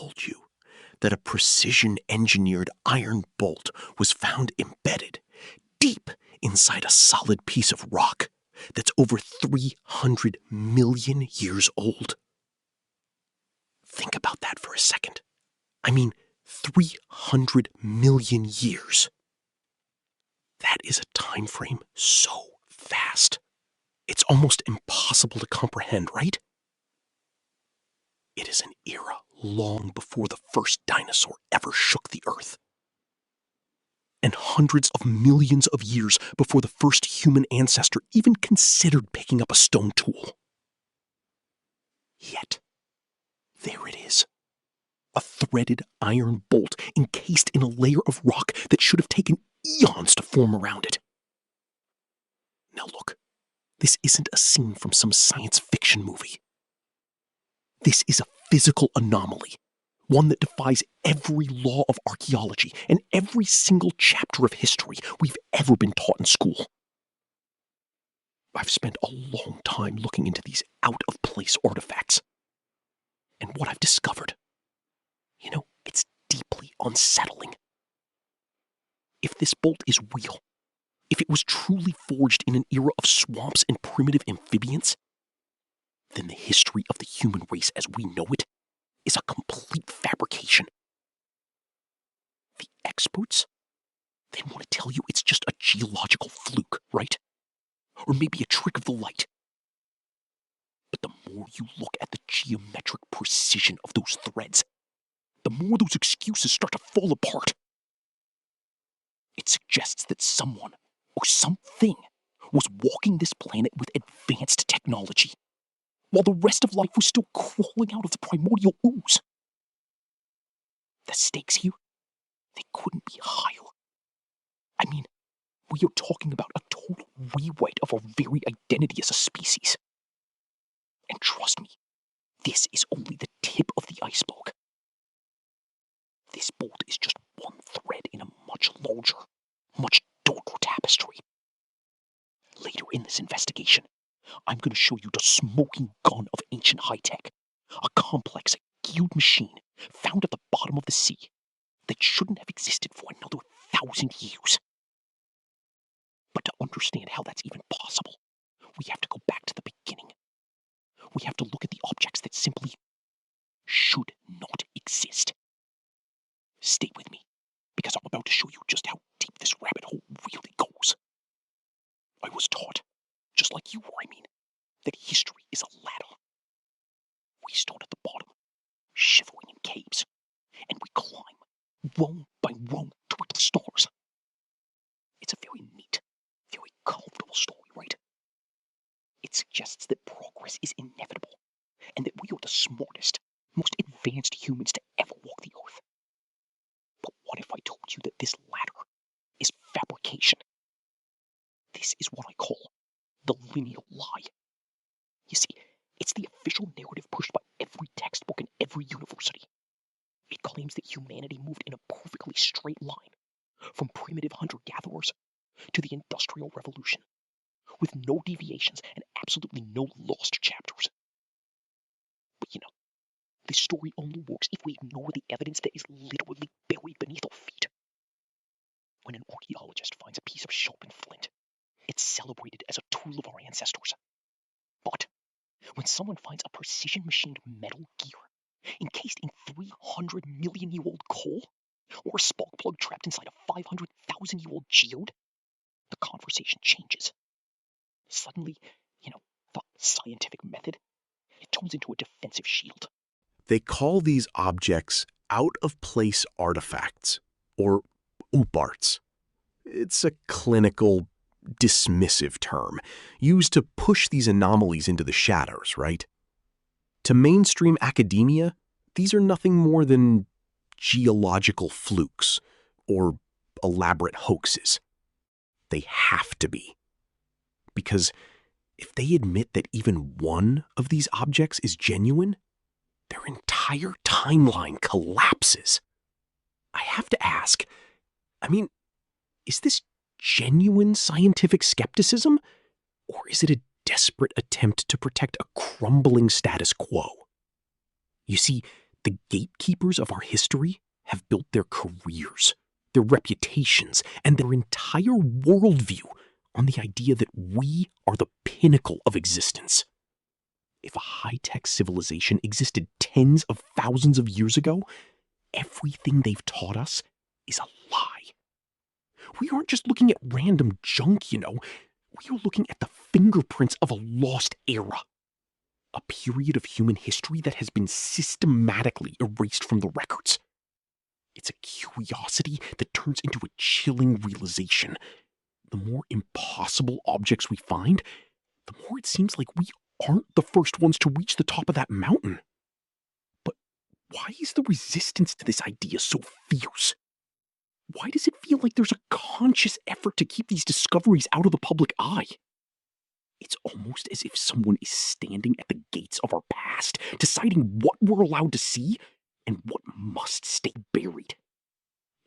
told you that a precision-engineered iron bolt was found embedded deep inside a solid piece of rock that's over 300 million years old? Think about that for a second. I mean, 300 million years. That is a time frame so vast. It's almost impossible to comprehend, right? It is an era long before the first dinosaur ever shook the earth. And hundreds of millions of years before the first human ancestor even considered picking up a stone tool. Yet, there it is. A threaded iron bolt encased in a layer of rock that should have taken eons to form around it. Now look, this isn't a scene from some science fiction movie. This is a physical anomaly, one that defies every law of archaeology and every single chapter of history we've ever been taught in school. I've spent a long time looking into these out-of-place artifacts. And what I've discovered, it's deeply unsettling. If this bolt is real, if it was truly forged in an era of swamps and primitive amphibians, then the history of the human race as we know it is a complete fabrication. The experts, they want to tell you it's just a geological fluke, right? Or maybe a trick of the light. But the more you look at the geometric precision of those threads, the more those excuses start to fall apart. It suggests that someone or something was walking this planet with advanced technology, while the rest of life was still crawling out of the primordial ooze. The stakes here, they couldn't be higher. I mean, we are talking about a total rewrite of our very identity as a species. And trust me, this is only the tip of the iceberg. This bolt is just one thread in a much larger, much darker tapestry. Later in this investigation, I'm going to show you the smoking gun of ancient high-tech, a complex, geared machine found at the bottom of the sea that shouldn't have existed for another 1,000 years. But to understand how that's even possible, we have to go back to the beginning. We have to look at the objects that simply should not exist. Stay with me, because I'm about to show you just how deep this rabbit hole really goes. I was taught, just like you were, that history is a ladder. We start at the bottom, shivering in caves, and we climb, row by row, toward the stars. It's a very neat, very comfortable story, right? It suggests that progress is inevitable, and that we are the smartest, most advanced humans to ever walk the earth. But what if I told you that this ladder is fabrication? This is what I call the linear lie. You see, it's the official narrative pushed by every textbook in every university. It claims that humanity moved in a perfectly straight line, from primitive hunter-gatherers to the Industrial Revolution, with no deviations and absolutely no lost chapters. But this story only works if we ignore the evidence that is literally buried beneath our feet. When an archaeologist finds a piece of sharpened flint, it's celebrated as a tool of our ancestors. But when someone finds a precision-machined metal gear encased in 300-million-year-old coal, or a spark plug trapped inside a 500,000-year-old geode, the conversation changes. Suddenly, the scientific method, it turns into a defensive shield. They call these objects out-of-place artifacts, or OOPArts. It's a clinical, dismissive term, used to push these anomalies into the shadows, right? To mainstream academia, these are nothing more than geological flukes, or elaborate hoaxes. They have to be. Because if they admit that even one of these objects is genuine, their entire timeline collapses. I have to ask, is this genuine scientific skepticism? Or is it a desperate attempt to protect a crumbling status quo? You see, The gatekeepers of our history have built their careers, their reputations, and their entire worldview on the idea that we are the pinnacle of existence. If a high-tech civilization existed tens of thousands of years ago, everything they've taught us is a lie. We aren't just looking at random junk, We are looking at the fingerprints of a lost era. A period of human history that has been systematically erased from the records. It's a curiosity that turns into a chilling realization. The more impossible objects we find, the more it seems like we aren't the first ones to reach the top of that mountain. But why is the resistance to this idea so fierce? Why does it feel like there's a conscious effort to keep these discoveries out of the public eye? It's almost as if someone is standing at the gates of our past, deciding what we're allowed to see and what must stay buried.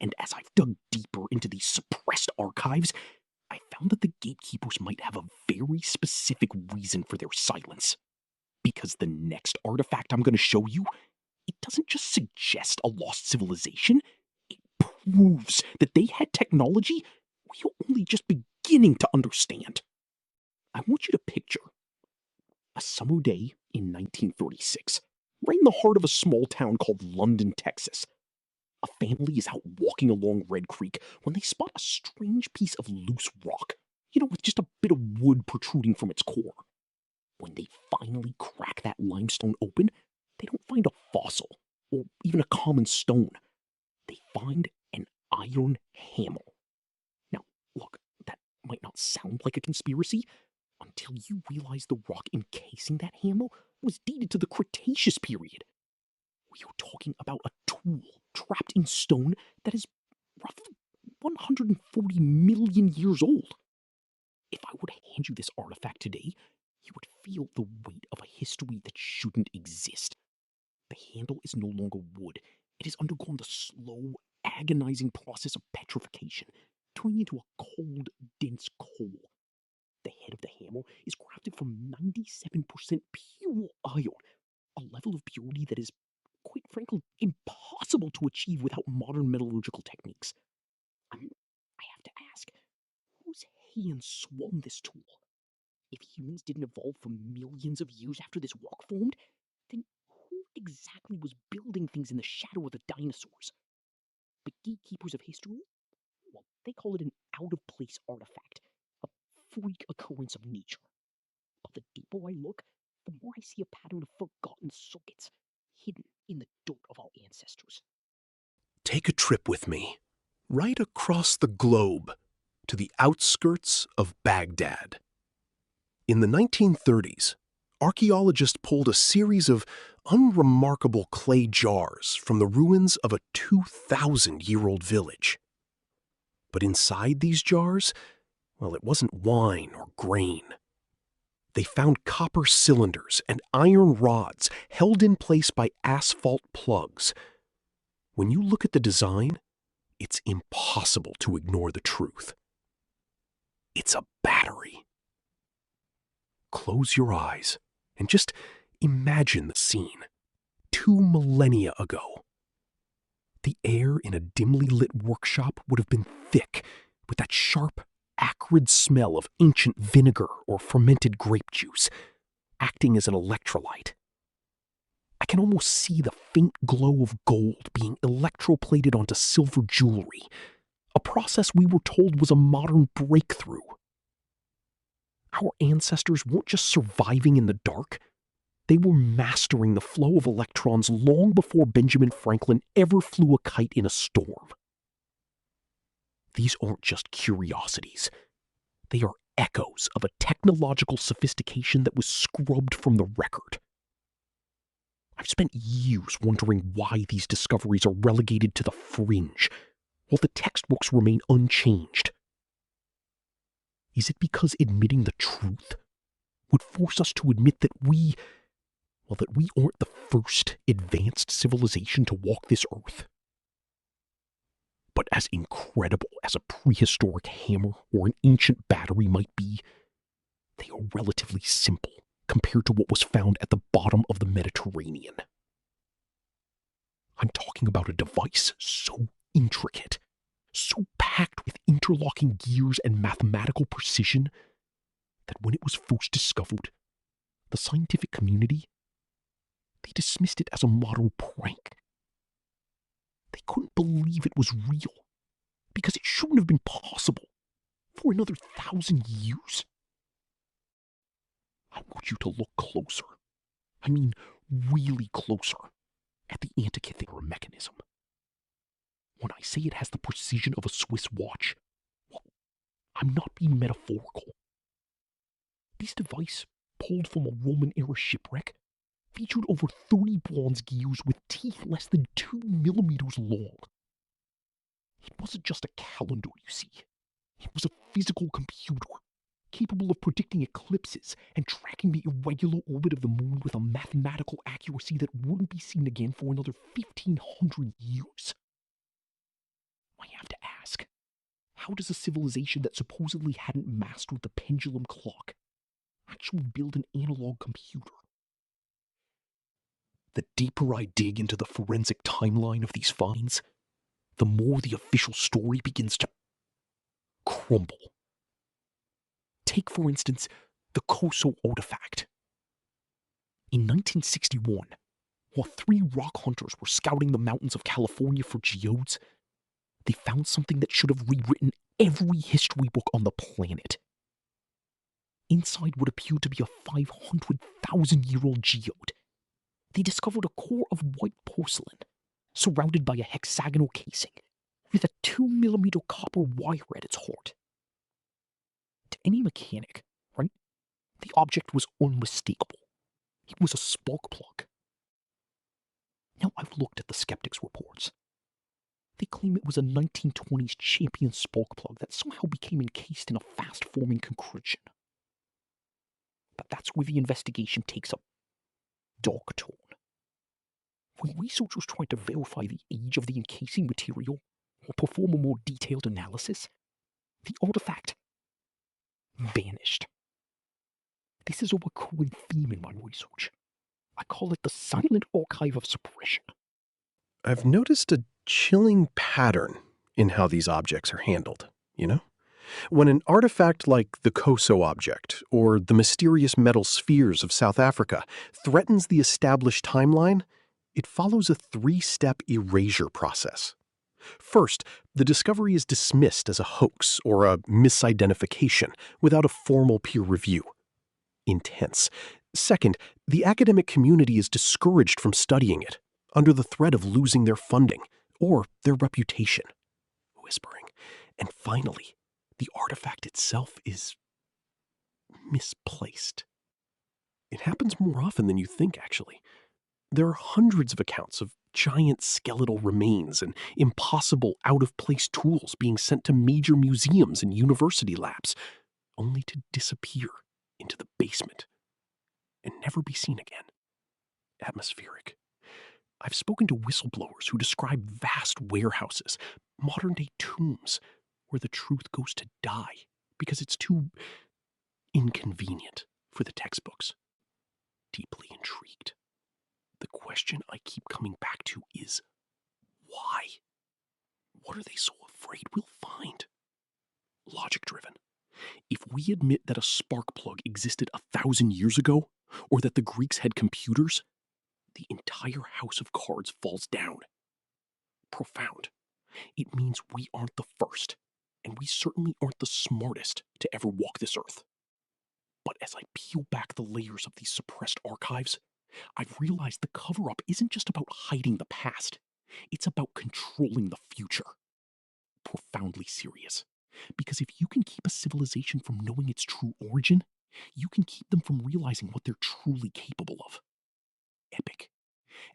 And as I've dug deeper into these suppressed archives, I found that the gatekeepers might have a very specific reason for their silence. Because the next artifact I'm going to show you, it doesn't just suggest a lost civilization, it proves that they had technology we're only just beginning to understand. I want you to picture a summer day in 1936, right in the heart of a small town called London, Texas. A family is out walking along Red Creek when they spot a strange piece of loose rock, with just a bit of wood protruding from its core. When they finally crack that limestone open, they don't find a fossil, or even a common stone. They find an iron hammer. Now, look, that might not sound like a conspiracy, until you realize the rock encasing that hammer was dated to the Cretaceous period. We are talking about a tool trapped in stone that is roughly 140 million years old. If I were to hand you this artifact today, you would feel the weight of a history that shouldn't exist. The handle is no longer wood. It has undergone the slow, agonizing process of petrification, turning into a cold, dense coal. The head of the hammer is crafted from 97% pure iron, a level of purity that is, quite frankly, impossible to achieve without modern metallurgical techniques. I have to ask, whose hands swung this tool? If humans didn't evolve for millions of years after this rock formed, then who exactly was building things in the shadow of the dinosaurs? The gatekeepers of history? Well, they call it an out-of-place artifact, a freak occurrence of nature. But the deeper I look, the more I see a pattern of forgotten circuits, hidden in the dirt of our ancestors. Take a trip with me, right across the globe, to the outskirts of Baghdad. In the 1930s, archaeologists pulled a series of unremarkable clay jars from the ruins of a 2,000-year-old village. But inside these jars, well, it wasn't wine or grain. They found copper cylinders and iron rods held in place by asphalt plugs. When you look at the design, it's impossible to ignore the truth. It's a battery. Close your eyes and just imagine the scene. 2 millennia ago. The air in a dimly lit workshop would have been thick with that sharp, acrid smell of ancient vinegar or fermented grape juice, acting as an electrolyte. I can almost see the faint glow of gold being electroplated onto silver jewelry, a process we were told was a modern breakthrough. Our ancestors weren't just surviving in the dark, they were mastering the flow of electrons long before Benjamin Franklin ever flew a kite in a storm. These aren't just curiosities. They are echoes of a technological sophistication that was scrubbed from the record. I've spent years wondering why these discoveries are relegated to the fringe, while the textbooks remain unchanged. Is it because admitting the truth would force us to admit that we aren't the first advanced civilization to walk this earth? But as incredible as a prehistoric hammer or an ancient battery might be, they are relatively simple compared to what was found at the bottom of the Mediterranean. I'm talking about a device so intricate, so packed with interlocking gears and mathematical precision that when it was first discovered, the scientific community, they dismissed it as a modern prank. They couldn't believe it was real because it shouldn't have been possible for another 1,000 years. I want you to look closer. I mean, really closer at the Antikythera mechanism. When I say it has the precision of a Swiss watch, well, I'm not being metaphorical. This device, pulled from a Roman era shipwreck, featured over 30 bronze gears with teeth less than 2 millimeters long. It wasn't just a calendar, you see. It was a physical computer, capable of predicting eclipses and tracking the irregular orbit of the moon with a mathematical accuracy that wouldn't be seen again for another 1,500 years. I have to ask, how does a civilization that supposedly hadn't mastered the pendulum clock actually build an analog computer? The deeper I dig into the forensic timeline of these finds, the more the official story begins to crumble. Take, for instance, the Koso artifact. In 1961, while 3 rock hunters were scouting the mountains of California for geodes, they found something that should have rewritten every history book on the planet. Inside what appeared to be a 500,000-year-old geode, they discovered a core of white porcelain, surrounded by a hexagonal casing, with a 2 millimeter copper wire at its heart. To any mechanic, right, the object was unmistakable. It was a spark plug. Now I've looked at the skeptics' reports. They claim it was a 1920s champion spark plug that somehow became encased in a fast-forming concretion. But that's where the investigation takes a dark tone. When researchers tried to verify the age of the encasing material or perform a more detailed analysis, the artifact vanished. This is a recurring theme in my research. I call it the silent archive of suppression. I've noticed a chilling pattern in how these objects are handled, you know? When an artifact like the Koso object or the mysterious metal spheres of South Africa threatens the established timeline, it follows a 3-step erasure process. First, the discovery is dismissed as a hoax or a misidentification without a formal peer review. Intense. Second, the academic community is discouraged from studying it, under the threat of losing their funding or their reputation. Whispering. And finally, the artifact itself is misplaced. It happens more often than you think, actually. There are hundreds of accounts of giant skeletal remains and impossible out-of-place tools being sent to major museums and university labs, only to disappear into the basement and never be seen again. Atmospheric. I've spoken to whistleblowers who describe vast warehouses, modern-day tombs, where the truth goes to die because it's too inconvenient for the textbooks. Deeply intrigued. The question I keep coming back to is, why? What are they so afraid we'll find? Logic-driven. If we admit that a spark plug existed 1,000 years ago, or that the Greeks had computers, the entire house of cards falls down. Profound. It means we aren't the first, and we certainly aren't the smartest to ever walk this earth. But as I peel back the layers of these suppressed archives, I've realized the cover-up isn't just about hiding the past. It's about controlling the future. Profoundly serious. Because if you can keep a civilization from knowing its true origin, you can keep them from realizing what they're truly capable of. Epic.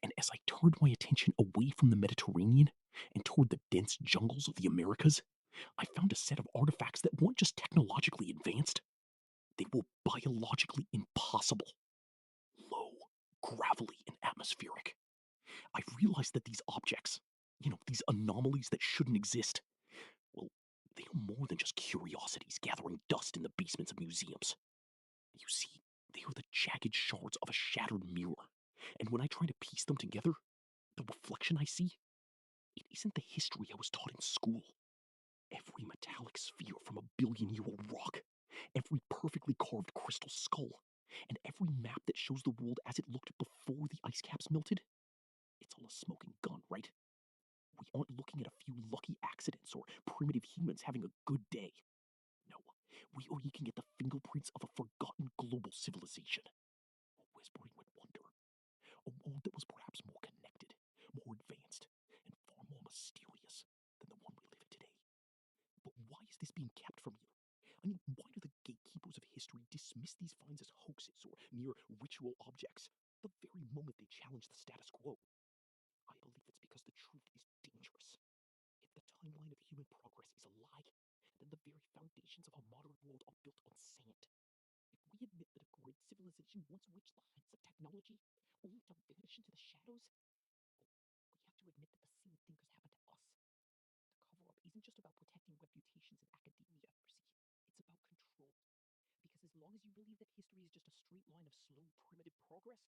And as I turned my attention away from the Mediterranean and toward the dense jungles of the Americas, I found a set of artifacts that weren't just technologically advanced, they were biologically impossible. Low, gravelly, and atmospheric. I realized that these objects, these anomalies that shouldn't exist, well, they are more than just curiosities gathering dust in the basements of museums. You see, they are the jagged shards of a shattered mirror. And when I try to piece them together, The reflection I see, it isn't the history I was taught in school. Every metallic sphere from a billion-year-old rock, every perfectly carved crystal skull, and every map that shows the world as it looked before the ice caps melted, it's all a smoking gun, right? We aren't looking at a few lucky accidents or primitive humans having a good day. No, we are looking at the fingerprints of a forgotten global civilization. Whispering with wonder. A world that was perhaps more connected, more advanced, and far more mysterious than the one we live in today. But why is this being kept from you? I mean, why do the gatekeepers of history dismiss these finds as hoaxes or mere ritual objects the very moment they challenge the status quo? I believe it's because the truth is dangerous. If the timeline of human progress is a lie, then the very foundations of our modern world are built on sand. If we admit that a great civilization once reached the heights of technology, only to vanish into the shadows, we have to admit that the same thing has happened to us. The cover-up isn't just about protecting reputations in academia, see, it's about control. Because as long as you believe that history is just a straight line of slow, primitive progress,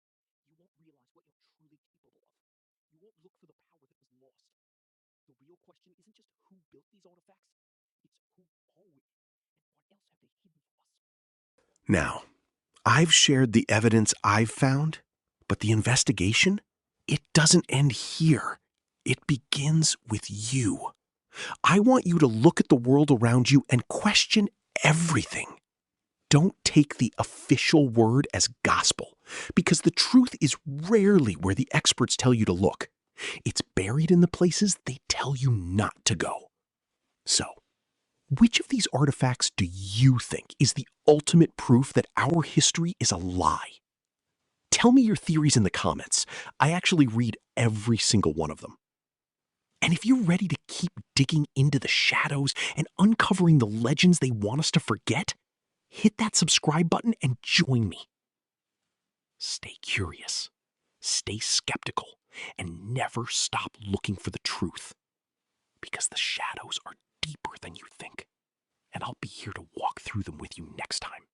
you won't realize what you're truly capable of. You won't look for the power that was lost. The real question isn't just who built these artifacts, it's who are we, and what else have they hidden from us? Now, I've shared the evidence I've found, but the investigation, it doesn't end here. It begins with you. I want you to look at the world around you and question everything. Don't take the official word as gospel, because the truth is rarely where the experts tell you to look. It's buried in the places they tell you not to go. So, which of these artifacts do you think is the ultimate proof that our history is a lie? Tell me your theories in the comments. I actually read every single one of them. And if you're ready to keep digging into the shadows and uncovering the legends they want us to forget, hit that subscribe button and join me. Stay curious, stay skeptical, and never stop looking for the truth. Because the shadows are deeper than you think. And I'll be here to walk through them with you next time.